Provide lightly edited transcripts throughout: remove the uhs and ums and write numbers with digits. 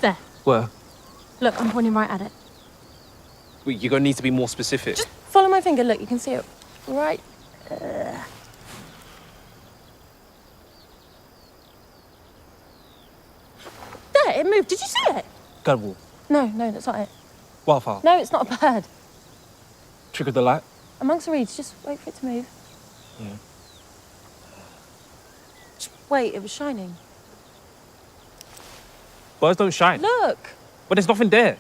There. Where? Look, I'm pointing right at it. Wait, you're gonna need to be more specific. Just follow my finger. Look, you can see it right. There, it moved. Did you see it? Gadwall. No, that's not it. Wildfowl. No, it's not a bird. Trick of the light. Amongst the reeds, just wait for it to move. Yeah. Just wait, it was shining. Birds don't shine. Look! But there's nothing there.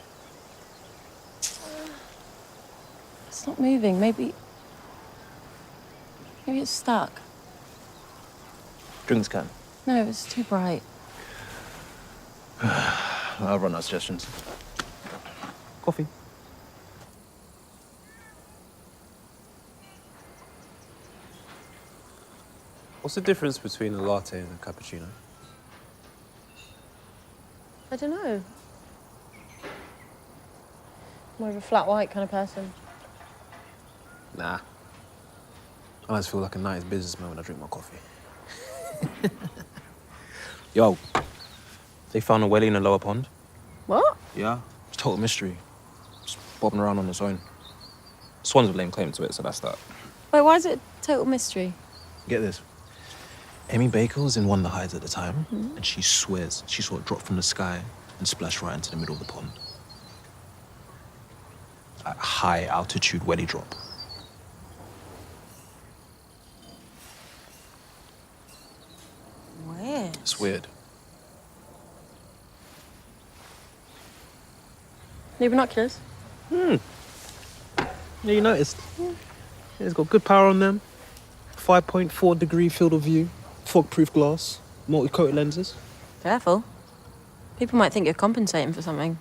It's not moving. Maybe it's stuck. Drinks can. No, it's too bright. I'll run out suggestions. Coffee. What's the difference between a latte and a cappuccino? I don't know. More of a flat white kind of person. Nah. I always feel like a nice businessman when I drink my coffee. Yo, they found a welly in the lower pond. What? Yeah. It's total mystery. Just bobbing around on its own. Swans have laid claim to it, so that's that. Wait, why is it a total mystery? Get this. Amy Baker was in one of the hides at the time, and she swears she saw it drop from the sky and splash right into the middle of the pond. A high altitude welly drop. Weird. It's weird. New binoculars? Yeah, you noticed. Yeah, it's got good power on them. 5.4 degree field of view, fog-proof glass, multi-coated lenses. Careful. People might think you're compensating for something.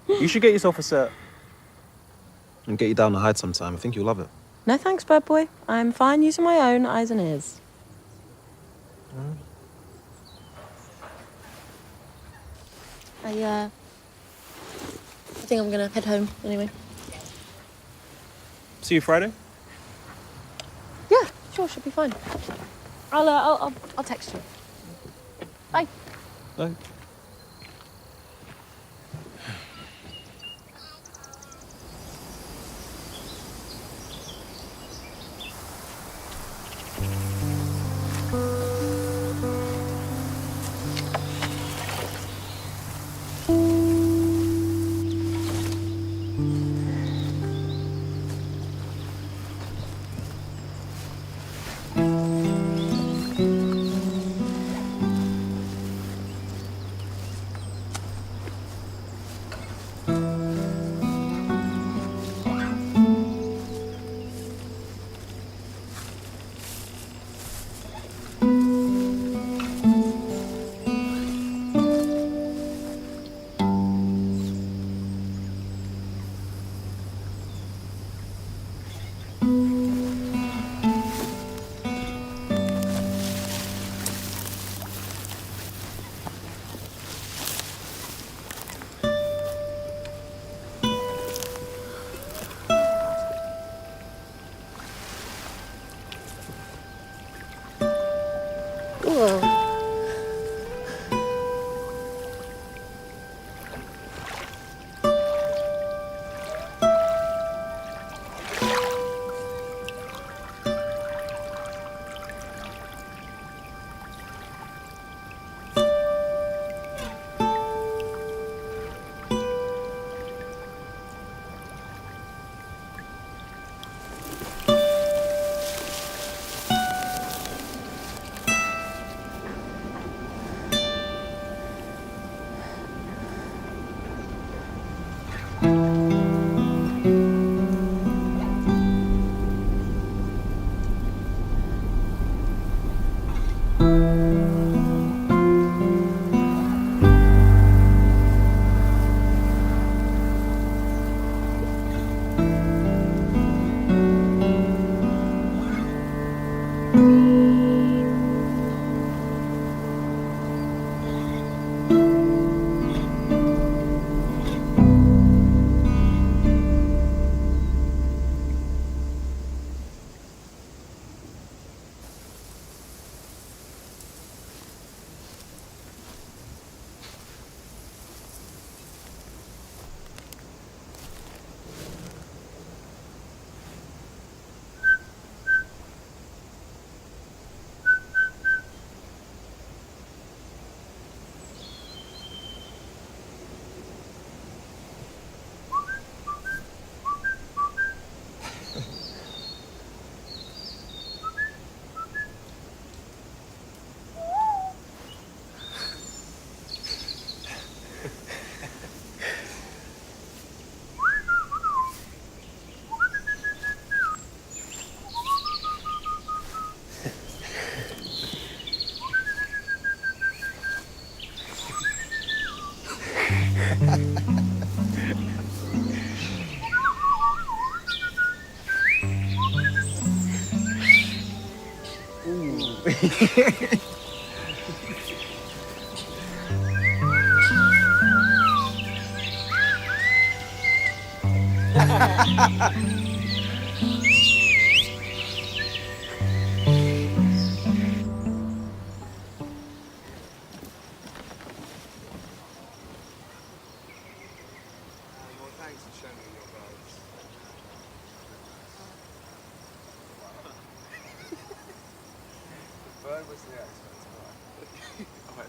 You should get yourself a set. And get you down to hide sometime. I think you'll love it. No thanks, bird boy. I'm fine using my own eyes and ears. I think I'm gonna head home anyway. See you Friday? Yeah, sure, should be fine. I'll text you. Bye. Bye.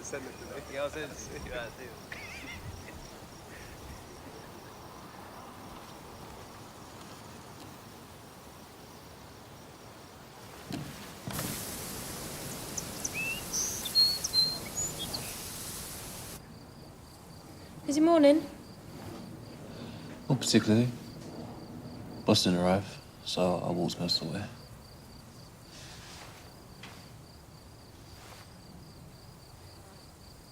Send it to me. Yeah, I'll send it to you. Busy morning? Not particularly. Bus didn't arrive, so I walked most of the way.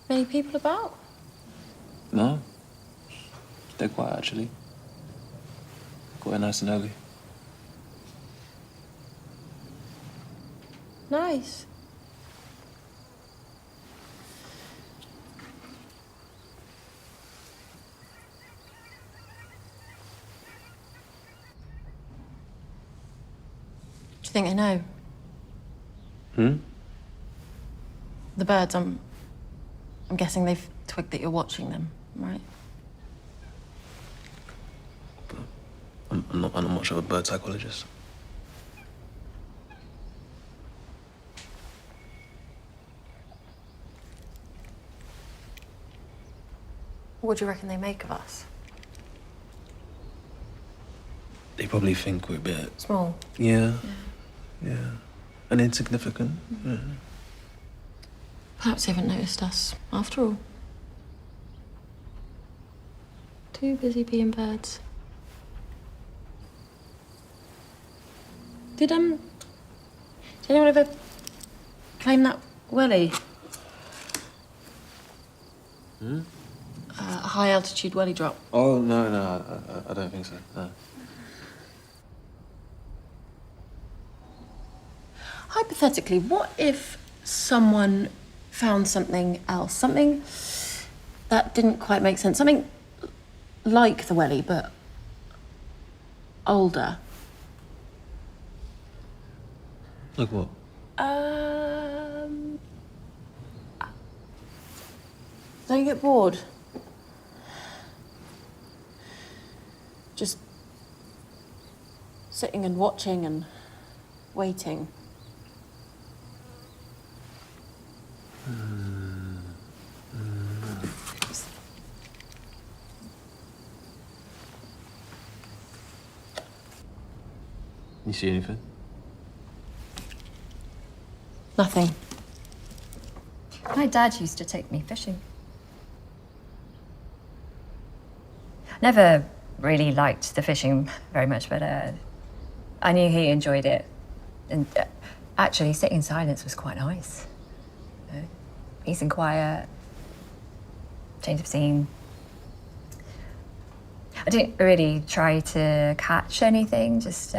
Many people about? No. They're quiet, actually. Got here nice and early. Nice. Do you think they know? The birds, I'm guessing they've twigged that you're watching them, right? I'm not much of a bird psychologist. What do you reckon they make of us? They probably think we're a bit... Small? Yeah. And insignificant. Yeah. Perhaps they haven't noticed us, after all. Too busy being birds. Did anyone ever claim that welly? A high altitude welly drop. Oh, no, I don't think so, no. Hypothetically, what if someone found something else? Something that didn't quite make sense? Something like the welly, but older? Like what? Don't you get bored? Just sitting and watching and waiting. You see anything? Nothing. My dad used to take me fishing. Never really liked the fishing very much, but I knew he enjoyed it. And actually, sitting in silence was quite nice. Peace and quiet, change of scene. I didn't really try to catch anything, just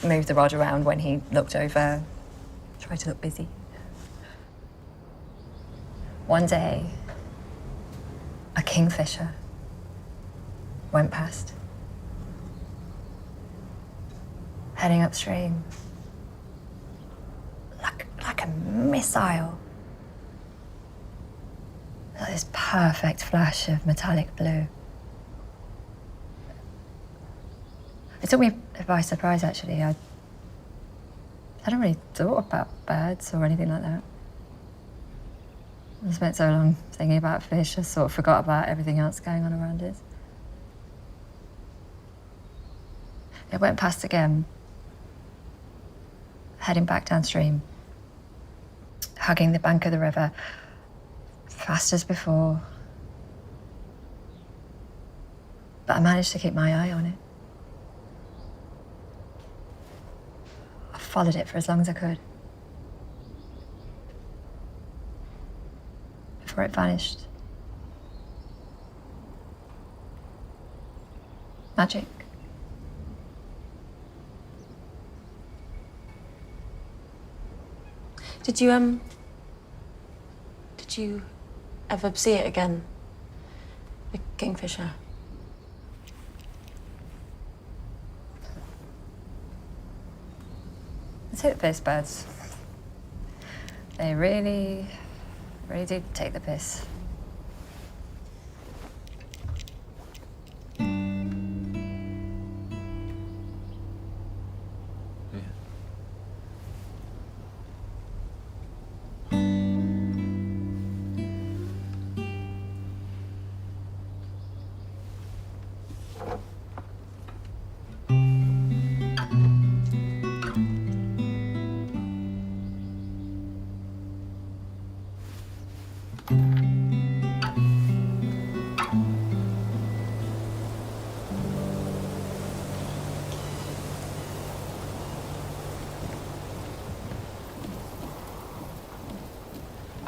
move the rod around when he looked over, try to look busy. One day, a kingfisher went past, heading upstream, like a missile. This perfect flash of metallic blue. It took me by surprise, actually. I hadn't really thought about birds or anything like that. I spent so long thinking about fish, I sort of forgot about everything else going on around it. It went past again, heading back downstream, hugging the bank of the river, fast as before. But I managed to keep my eye on it. I followed it for as long as I could, before it vanished. Magic. Did you ever see it again? The kingfisher? I take the piss, birds. They really do take the piss.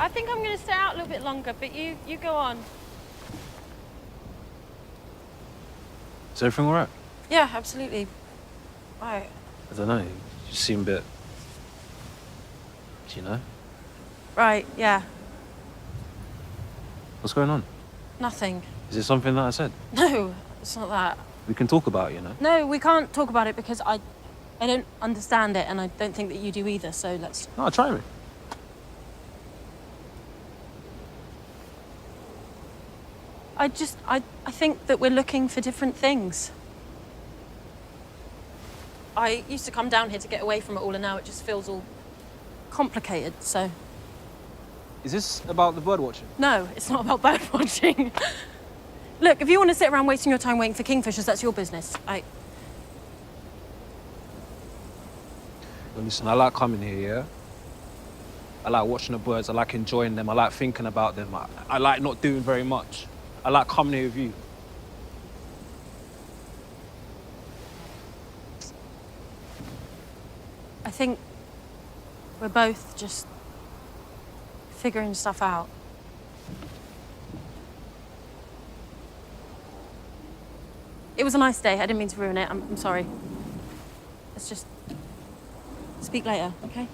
I think I'm going to stay out a little bit longer, but you go on. Is everything all right? Yeah, absolutely. Right. I don't know. You seem a bit... Do you know? Right, yeah. What's going on? Nothing. Is it something that I said? No, it's not that. We can talk about it, you know? No, we can't talk about it because I don't understand it, and I don't think that you do either, so let's... No, try me. I think that we're looking for different things. I used to come down here to get away from it all, and now it just feels all complicated, so... Is this about the bird watching? No, it's not about bird watching. Look, if you want to sit around wasting your time waiting for kingfishers, that's your business. Well, listen, I like coming here, yeah? I like watching the birds, I like enjoying them, I like thinking about them. I like not doing very much. I like coming here with you. I think we're both just figuring stuff out. It was a nice day. I didn't mean to ruin it. I'm sorry. Let's just speak later, okay?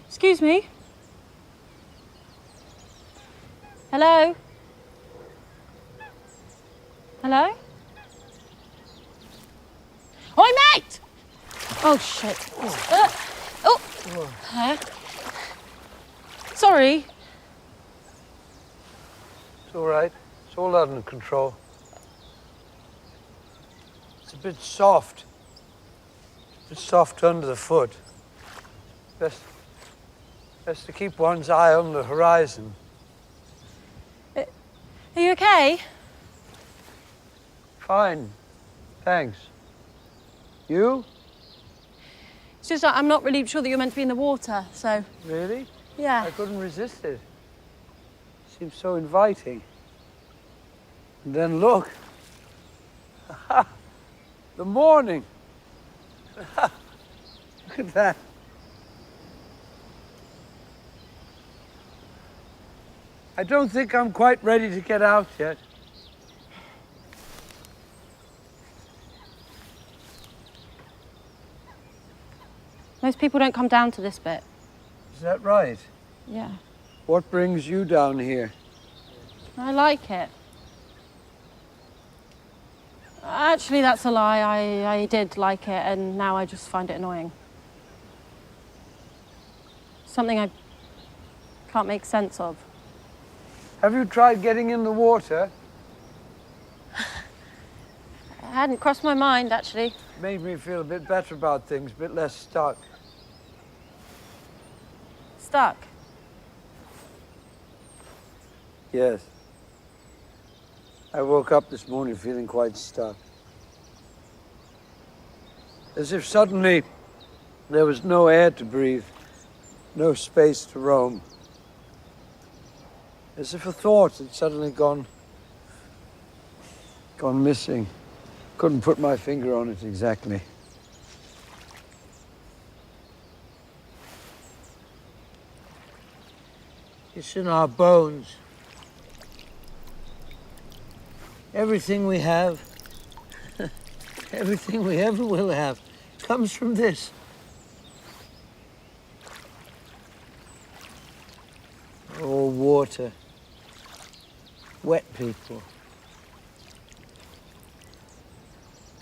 Excuse me? Hello? Hello? Oi, mate! Oh, shit. Oh! Huh? Sorry. It's all right. It's all under control. It's a bit soft. A bit soft under the foot. Best to keep one's eye on the horizon. Are you okay? Fine. Thanks. You? It's just I'm not really sure that you're meant to be in the water, so... Really? Yeah. I couldn't resist it. Seems so inviting. And then look. The morning. Look at that. I don't think I'm quite ready to get out yet. Most people don't come down to this bit. Is that right? Yeah. What brings you down here? I like it. Actually, that's a lie. I did like it, and now I just find it annoying. Something I can't make sense of. Have you tried getting in the water? It hadn't crossed my mind, actually. Made me feel a bit better about things, a bit less stuck. Stuck. Yes. I woke up this morning feeling quite stuck. As if suddenly there was no air to breathe, no space to roam. As if a thought had suddenly gone missing. Couldn't put my finger on it exactly. It's in our bones. Everything we have, everything we ever will have, comes from this. All water. Wet people.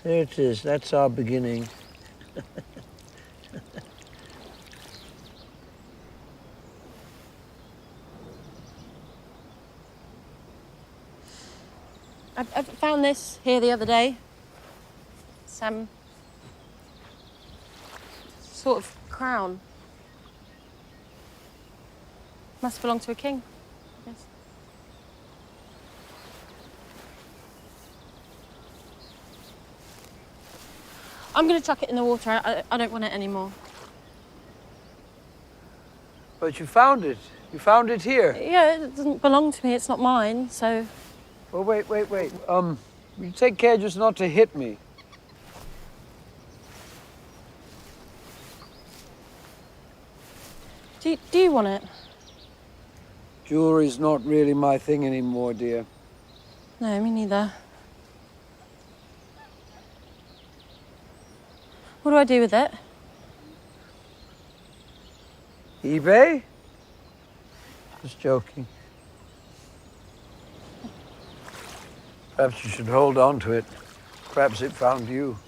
There it is, that's our beginning. I found this here the other day. Some sort of crown. Must belong to a king. Yes. I'm going to chuck it in the water. I don't want it anymore. But you found it. You found it here. Yeah, it doesn't belong to me. It's not mine, so... Well, wait. You take care just not to hit me. Do you want it? Jewelry's not really my thing anymore, dear. No, me neither. What do I do with it? eBay? Just joking. Perhaps you should hold on to it. Perhaps it found you.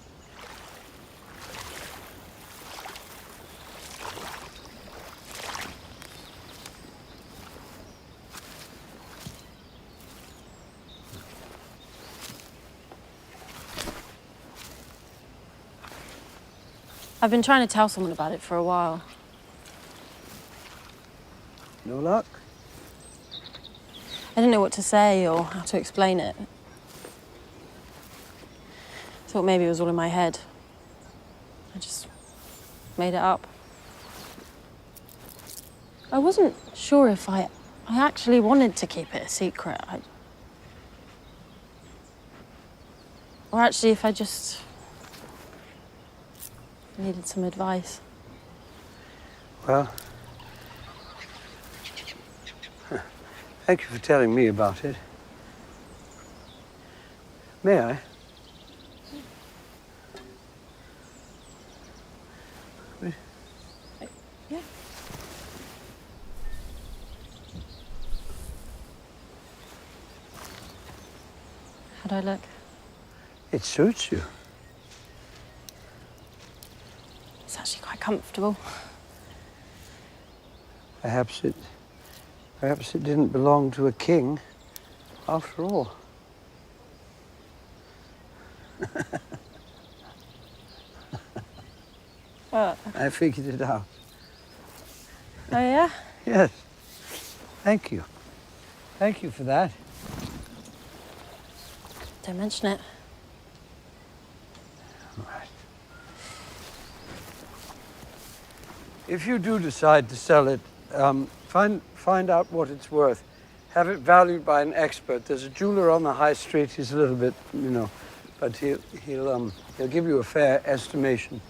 I've been trying to tell someone about it for a while. No luck? I didn't know what to say or how to explain it. Thought maybe it was all in my head. I just made it up. I wasn't sure if I actually wanted to keep it a secret. Or actually if I just needed some advice. Well, thank you for telling me about it. May I? Yeah. How'd I look? It suits you. actually quite comfortable. Perhaps it didn't belong to a king, after all. What? I figured it out. Oh, yeah? Yes. Thank you. Thank you for that. Don't mention it. All right. If you do decide to sell it, find out what it's worth. Have it valued by an expert. There's a jeweler on the high street. He's a little bit, you know, but he'll give you a fair estimation.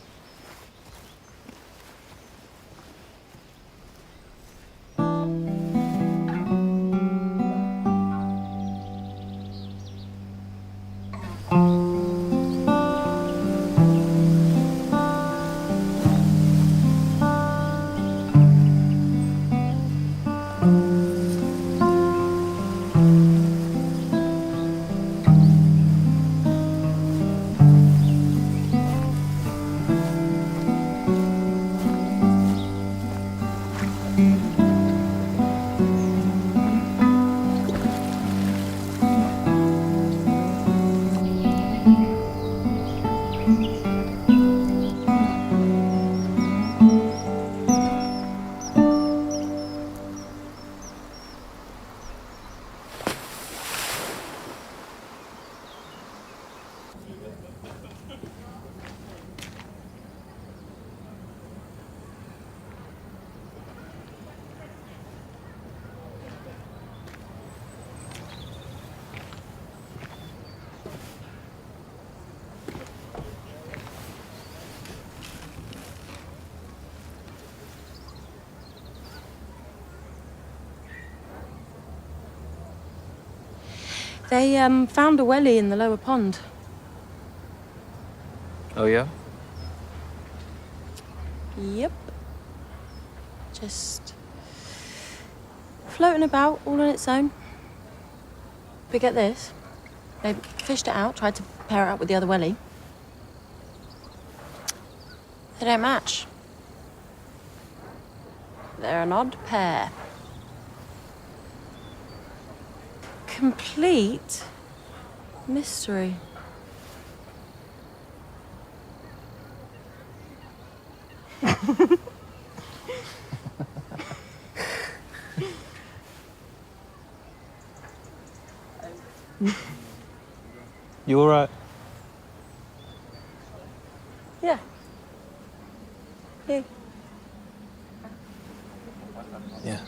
They found a welly in the lower pond. Oh, yeah? Yep. Just floating about all on its own. But get this, they fished it out, tried to pair it up with the other welly. They don't match. They're an odd pair. Complete mystery. You all right? Yeah. Yeah. Yeah.